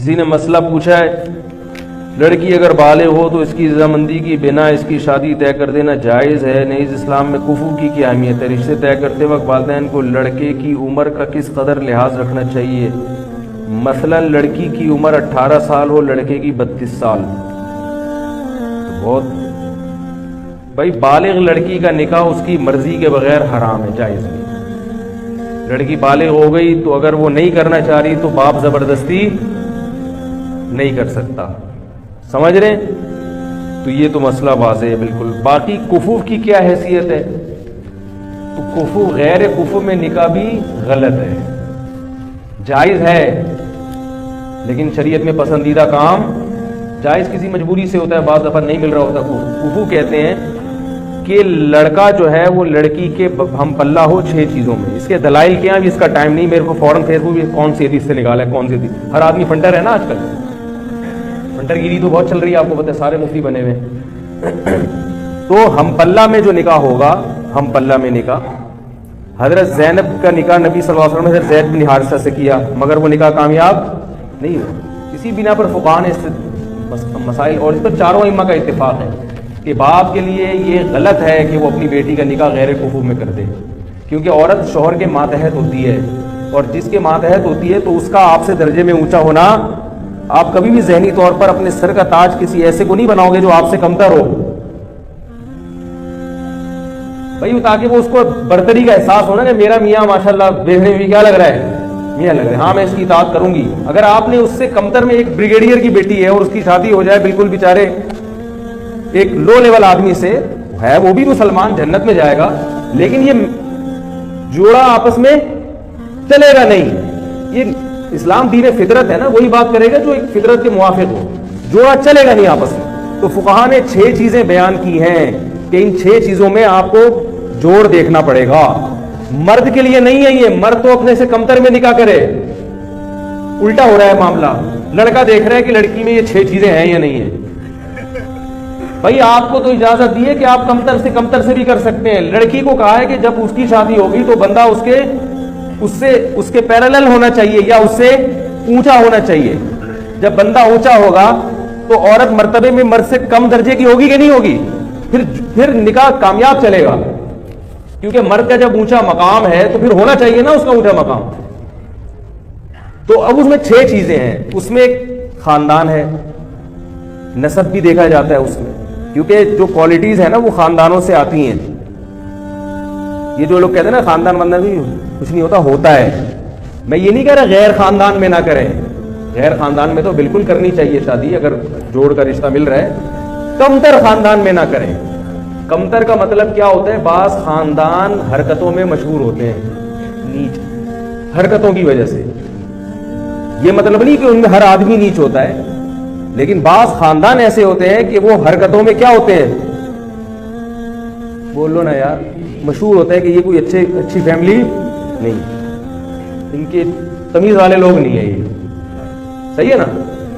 کسی نے مسئلہ پوچھا ہے لڑکی اگر بالغ ہو تو اس کی رضامندی کی بنا اس کی شادی طے کر دینا جائز ہے؟ نیز اسلام میں کفو کی کیا اہمیت ہے؟ رشتے طے کرتے وقت والدین کو لڑکے کی عمر کا کس قدر لحاظ رکھنا چاہیے؟ مثلا لڑکی کی عمر 18 سال ہو، لڑکے کی 32 سال، بہت بھائی بالغ لڑکی کا نکاح اس کی مرضی کے بغیر حرام ہے، جائز نہیں۔ لڑکی بالغ ہو گئی تو اگر وہ نہیں کرنا چاہ رہی تو باپ زبردستی نہیں کر سکتا، سمجھ رہے ہیں؟ تو یہ تو مسئلہ واضح ہے بالکل۔ باقی کفو کی کیا حیثیت ہے؟ تو کفو غیر کفو میں نکاح بھی غلط ہے، جائز ہے لیکن شریعت میں پسندیدہ کام جائز کسی مجبوری سے ہوتا ہے، بعض دفعہ نہیں مل رہا ہوتا۔ کفو کہتے ہیں کہ لڑکا جو ہے وہ لڑکی کے ہم پلہ ہو 6 چیزوں میں۔ اس کے دلائل کیا ہیں، اس کا ٹائم نہیں، میرے کو فوراً فیس بک پہ کون سی حدیث سے نکالا ہے، کون سی حدیث۔ ہر آدمی فنٹر ہے نا آج کل، فنٹر گیری تو بہت چل رہی ہے، آپ کو پتہ ہے، سارے مفتی بنے ہوئے۔ تو ہم پلہ میں جو نکاح ہوگا، ہم پلہ میں نکاح، حضرت زینب کا نکاح نبی صلی اللہ علیہ وسلم نے حضرت زید بن حارثہ سے کیا، مگر وہ نکاح کامیاب نہیں ہوا۔ اسی بنا پر فقہاء نے مسائل، اور اس پر چاروں ائمہ کا اتفاق ہے کہ باپ کے لیے یہ غلط ہے کہ وہ اپنی بیٹی کا نکاح غیر کفو میں کر دے، کیونکہ عورت شوہر کے ماتحت ہوتی ہے، اور جس کے ماتحت ہوتی ہے تو اس کا آپ سے درجے میں اونچا ہونا، آپ کبھی بھی ذہنی طور پر اپنے سر کا تاج کسی ایسے کو نہیں بناؤ گے جو آپ سے کمتر ہو بھائی، تاکہ وہ اس کو برتری کا احساس ہونا کہ میرا میاں ماشاءاللہ دیکھنے میں کیا لگ رہا ہے، میاں لگ رہا ہے، ہاں میں اس کی اطاعت کروں گی۔ اگر آپ نے اس سے کمتر میں ایک بریگیڈیئر کی بیٹی ہے اور اس کی شادی ہو جائے بالکل بیچارے ایک لو لیول آدمی سے، ہے وہ بھی مسلمان، جنت میں جائے گا، لیکن یہ جوڑا آپس میں چلے گا نہیں۔ یہ اسلام دین فطرت ہے نا، وہی بات کرے گا جو ایک فطرت کے موافق ہو، جوڑا چلے گا نہیں آپس میں۔ تو فقہاء نے 6 چیزیں بیان کی ہیں کہ ان 6 چیزوں میں آپ کو جوڑ دیکھنا پڑے گا۔ مرد کے لیے نہیں ہے یہ، مرد تو اپنے سے کمتر میں نکاح کرے، الٹا ہو رہا ہے معاملہ، لڑکا دیکھ رہا ہے کہ لڑکی میں یہ 6 چیزیں ہیں یا نہیں ہیں۔ بھائی آپ کو تو اجازت دی ہے کہ آپ کمتر سے بھی کر سکتے ہیں، لڑکی کو کہا ہے کہ جب اس کی شادی ہوگی تو بندہ اس کے پیرالل ہونا چاہیے یا اس سے اونچا ہونا چاہیے۔ جب بندہ اونچا ہوگا تو عورت مرتبے میں مرد سے کم درجے کی ہوگی کہ نہیں ہوگی؟ پھر نکاح کامیاب چلے گا، کیونکہ مرد کا جب اونچا مقام ہے تو پھر ہونا چاہیے نا اس کا اونچا مقام۔ تو اب اس میں 6 چیزیں ہیں، اس میں ایک خاندان ہے، نسب بھی دیکھا جاتا ہے اس میں، کیونکہ جو کوالٹیز ہیں نا وہ خاندانوں سے آتی ہیں۔ یہ جو لوگ کہتے ہیں نا خاندان بندہ بھی کچھ نہیں ہوتا ہے، میں یہ نہیں کہہ رہا غیر خاندان میں نہ کریں، غیر خاندان میں تو بالکل کرنی چاہیے شادی، اگر جوڑ کا رشتہ مل رہا ہے۔ کمتر خاندان میں نہ کریں۔ کمتر کا مطلب کیا ہوتا ہے؟ بعض خاندان حرکتوں میں مشہور ہوتے ہیں، نیچ حرکتوں کی وجہ سے، یہ مطلب نہیں کہ ان میں ہر آدمی نیچ ہوتا ہے، لیکن بعض خاندان ایسے ہوتے ہیں کہ وہ حرکتوں میں کیا ہوتے ہیں، بولو نا یار، مشہور ہوتا ہے کہ یہ کوئی اچھی فیملی نہیں، ان کے تمیز والے لوگ نہیں ہیں، یہ صحیح ہے نا۔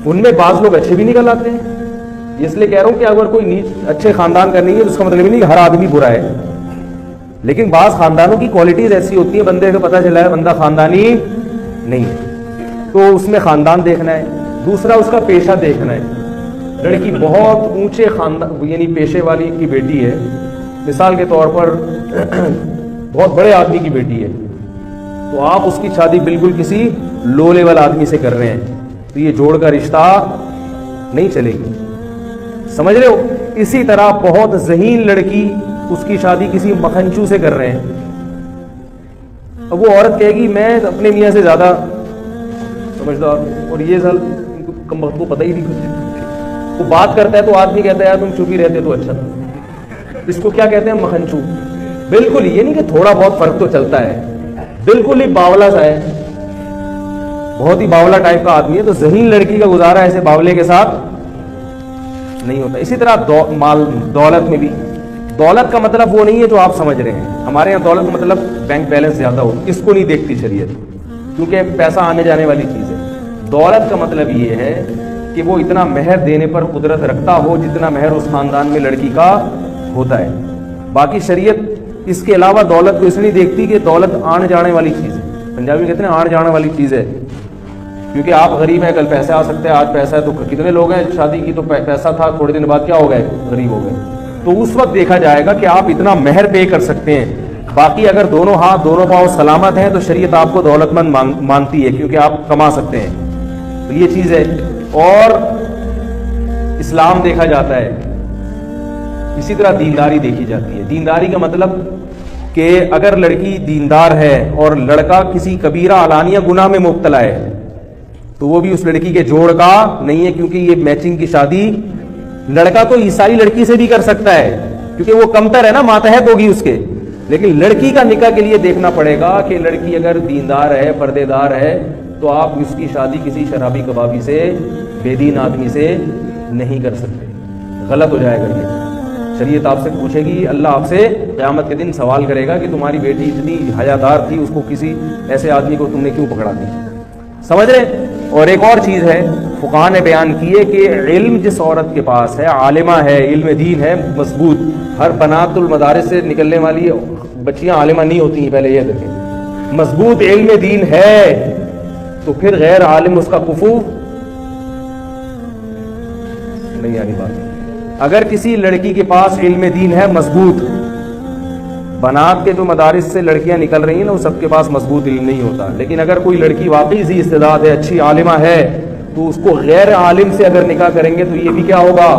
ان میں بعض لوگ اچھے بھی نکل آتے ہیں، اس لیے کہہ رہا ہوں کہ اگر کوئی نیچ اچھے خاندان کا نہیں ہے تو اس کا مطلب نہیں کہ ہر آدمی برا ہے، لیکن بعض خاندانوں کی کوالٹیز ایسی ہوتی ہیں بندے کو پتہ چلا ہے بندہ خاندانی نہیں ہے، تو اس میں خاندان دیکھنا ہے۔ دوسرا اس کا پیشہ دیکھنا ہے، لڑکی بہت اونچے خاندان یعنی پیشے والی کی بیٹی ہے، مثال کے طور پر بہت بڑے آدمی کی بیٹی ہے، تو آپ اس کی شادی بالکل کسی لو لیول آدمی سے کر رہے ہیں، تو یہ جوڑ کا رشتہ نہیں چلے گی، سمجھ رہے ہو؟ اسی طرح بہت ذہین لڑکی، اس کی شادی کسی مکھنچو سے کر رہے ہیں، اب وہ عورت کہے گی میں اپنے میاں سے زیادہ سمجھدار ہوں، اور یہ سال کم وقت کو پتہ ہی نہیں کچھ، وہ بات کرتا ہے تو آدمی کہتا ہے یار تم چپ ہی رہتے تو اچھا تھا۔ اس کو کیا کہتے ہیں؟ مکھنچو۔ بالکل یہ نہیں کہ تھوڑا بہت فرق تو چلتا ہے، بالکل ہی باولا سا ہے، بہت ہی باولا ٹائپ کا آدمی ہے، تو ذہین لڑکی کا گزارا ایسے باولے کے ساتھ نہیں ہوتا۔ اسی طرح مال دولت میں بھی، دولت کا مطلب وہ نہیں ہے جو آپ سمجھ رہے ہیں، ہمارے یہاں دولت کا مطلب بینک بیلنس زیادہ ہو، اس کو نہیں دیکھتی شریعت، کیونکہ پیسہ آنے جانے والی چیز ہے۔ دولت کا مطلب یہ ہے کہ وہ اتنا مہر دینے پر قدرت رکھتا ہو جتنا مہر اس خاندان میں لڑکی کا ہوتا ہے۔ باقی شریعت اس کے علاوہ دولت کو اس لیے دیکھتی کہ دولت آنے جانے والی چیز ہے، پنجابی کہتے ہیں آنے جانے والی چیز ہے، کیونکہ آپ غریب ہیں، کل پیسے آ سکتے ہیں، آج پیسہ ہے تو کتنے لوگ ہیں شادی کی تو پیسہ تھا، تھوڑے دن بعد کیا ہو گئے، غریب ہو گئے. تو اس وقت دیکھا جائے گا کہ آپ اتنا مہر پے کر سکتے ہیں. باقی اگر دونوں ہاتھ دونوں پاؤں سلامت ہیں تو شریعت آپ کو دولت مند مانتی ہے، کیونکہ آپ کما سکتے ہیں. تو یہ چیز ہے. اور اسلام دیکھا جاتا ہے، اسی طرح دینداری دیکھی جاتی ہے. دینداری کا مطلب کہ اگر لڑکی دیندار ہے اور لڑکا کسی کبیرہ علانیہ گناہ میں مبتلا ہے تو وہ بھی اس لڑکی کے جوڑ کا نہیں ہے، کیونکہ یہ میچنگ کی شادی لڑکا تو عیسائی لڑکی سے بھی کر سکتا ہے کیونکہ وہ کمتر ہے نا، ماتحت ہوگی اس کے. لیکن لڑکی کا نکاح کے لیے دیکھنا پڑے گا کہ لڑکی اگر دیندار ہے، پردے دار ہے، تو آپ اس کی شادی کسی شرابی کبابی سے، بے دین آدمی سے نہیں کر سکتے. غلط ہو جائے گا. یہ شریعت آپ سے پوچھے گی، اللہ آپ سے قیامت کے دن سوال کرے گا کہ تمہاری بیٹی اتنی حیادار تھی، اس کو کسی ایسے آدمی کو تم نے کیوں پکڑا دی. سمجھ رہے؟ اور ایک اور چیز ہے، فقہاء نے بیان کی ہے کہ علم جس عورت کے پاس ہے، عالمہ ہے، علم دین ہے مضبوط. ہر بنات المدارس سے نکلنے والی بچیاں عالمہ نہیں ہوتی ہیں، پہلے یہ دیکھیں. مضبوط علم دین ہے تو پھر غیر عالم اس کا کفو نہیں آنی بات. اگر کسی لڑکی کے پاس علم دین ہے مضبوط، بنات کے جو مدارس سے لڑکیاں نکل رہی ہیں نا، وہ سب کے پاس مضبوط علم نہیں ہوتا. لیکن اگر کوئی لڑکی واقعی ذی استعداد ہے، اچھی عالمہ ہے، تو اس کو غیر عالم سے اگر نکاح کریں گے تو یہ بھی کیا ہوگا،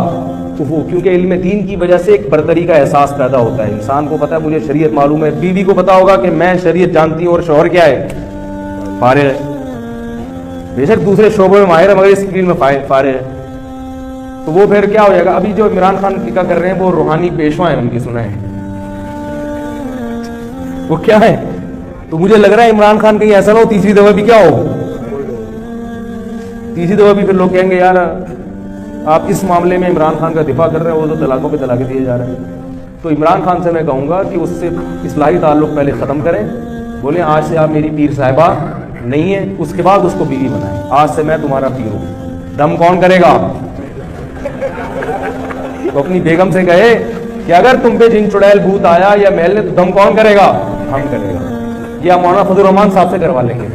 کفو. کیونکہ علم دین کی وجہ سے ایک برتری کا احساس پیدا ہوتا ہے. انسان کو پتا ہے مجھے شریعت معلوم ہے، بیوی کو پتا ہوگا کہ میں شریعت جانتی ہوں اور شوہر کیا ہے، فارغ ہے. بے شک دوسرے شعبوں میں ماہر ہے مگر اس فیلڈ میں فارغ ہے. تو وہ پھر کیا ہو جائے گا. ابھی جو عمران خان نکاح کر رہے ہیں وہ روحانی پیشوا ہیں، ان کی سنا ہے وہ کیا ہے. تو مجھے لگ رہا ہے عمران خان کہیں ایسا نہ ہو تیسری دفعہ بھی کیا ہو، تیسری دفعہ بھی پھر لوگ کہیں گے یار آپ اس معاملے میں عمران خان کا دفاع کر رہے ہیں، وہ تو طلاقوں پہ طلاقیں دیے جا رہے ہیں. تو عمران خان سے میں کہوں گا کہ اس سے اصلاحی تعلق پہلے ختم کریں. بولیں آج سے آپ میری پیر صاحبہ نہیں ہے، اس کے بعد اس کو بیوی بنائیں. آج سے میں تمہارا پیر ہوں. دم کون کرے گا؟ تو اپنی بیگم سے کہے کہ اگر تم پہ جن چڑیل بھوت آیا یا محل نے تو دم کون کرے گا؟ ہم کرے گا. یا مولانا فضل الرحمان صاحب سے کروا لیں گے.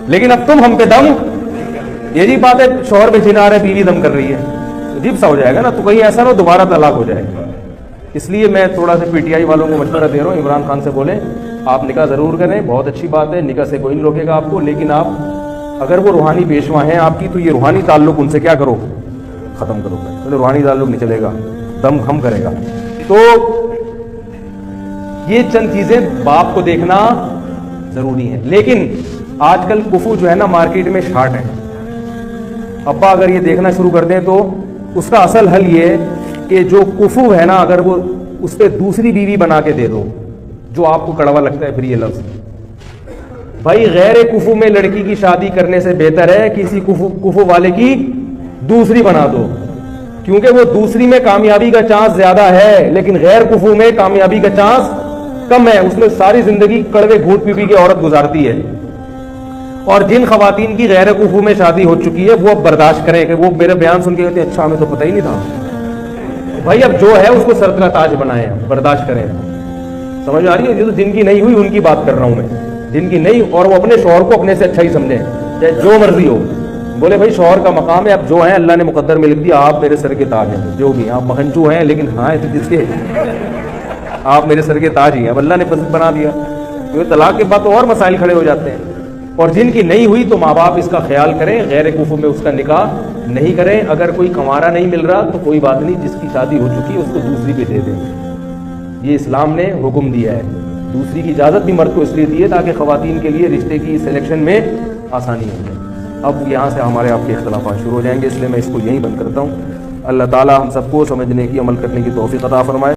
لیکن اب تم ہم پہ دم، یہ جی بات ہے شوہر پہ جن آ رہا ہے، بیوی دم کر رہی ہے، عجیب سا ہو جائے گا نا. تو کہیں ایسا نہ ہو دوبارہ طلاق ہو جائے. اس لیے میں تھوڑا سا پی ٹی آئی والوں کو مشورہ دے رہا ہوں، عمران خان سے بولیں آپ نکاح ضرور کریں، بہت اچھی بات ہے، نکاح سے کوئی نہیں روکے گا آپ کو. لیکن آپ اگر وہ روحانی پیشوا ہیں آپ کی تو یہ روحانی تعلق ان سے کیا کرو، ختم کرو. روحانی تعلق نہیں چلے گا، دم ہم کرے گا. تو یہ چند چیزیں باپ کو دیکھنا ضروری ہے. لیکن آج کل کفو جو ہے نا مارکیٹ میں شارٹ ہے. ابا اگر یہ دیکھنا شروع کر دیں تو اس کا اصل حل یہ ہے کہ جو کفو ہے نا اگر وہ اس پہ دوسری بیوی بنا کے دے دو. جو آپ کو کڑوا لگتا ہے پھر یہ لفظ، بھائی غیر کفو میں لڑکی کی شادی کرنے سے بہتر ہے کسی کفو والے کی دوسری بنا دو، کیونکہ وہ دوسری میں کامیابی کا چانس زیادہ ہے، لیکن غیر کفو میں کامیابی کا چانس کم ہے. اس میں ساری زندگی کڑوے گھونٹ پی پی کے عورت گزارتی ہے. اور جن خواتین کی غیر کفو میں شادی ہو چکی ہے وہ اب برداشت کریں کہ وہ میرے بیان سن کے کہتے ہیں اچھا ہمیں تو پتہ ہی نہیں تھا. بھائی اب جو ہے اس کو سر کا تاج بنائیں، برداشت کریں. سمجھ آ رہی ہے؟ جن کی نہیں ہوئی ان کی بات کر رہا ہوں میں، جن کی نہیں، اور وہ اپنے شوہر کو اپنے سے اچھا ہی سمجھیں چاہے جو مرضی ہو. بولے بھائی شوہر کا مقام ہے، اب جو ہیں اللہ نے مقدر میں لکھ دیا آپ میرے سر کے تاج ہیں، جو بھی آپ مہنچو ہیں لیکن ہاں جس کے آپ میرے سر کے تاج ہی ہیں، اب اللہ نے بنا دیا. کیونکہ طلاق کے بعد تو اور مسائل کھڑے ہو جاتے ہیں. اور جن کی نہیں ہوئی تو ماں باپ اس کا خیال کریں، غیر کفو میں اس کا نکاح نہیں کریں. اگر کوئی کنوارا نہیں مل رہا تو کوئی بات نہیں، جس کی شادی ہو چکی ہے اس کو دوسری پہ دے دیں. یہ اسلام نے حکم دیا ہے. دوسری کی اجازت بھی مرد کو اس لیے دی ہے تاکہ خواتین کے لیے رشتے کی سلیکشن میں آسانی ہو جائے. اب یہاں سے ہمارے آپ کے اختلافات شروع ہو جائیں گے، اس لیے میں اس کو یہیں بند کرتا ہوں. اللہ تعالی ہم سب کو سمجھنے کی، عمل کرنے کی توفیق عطا فرمائے.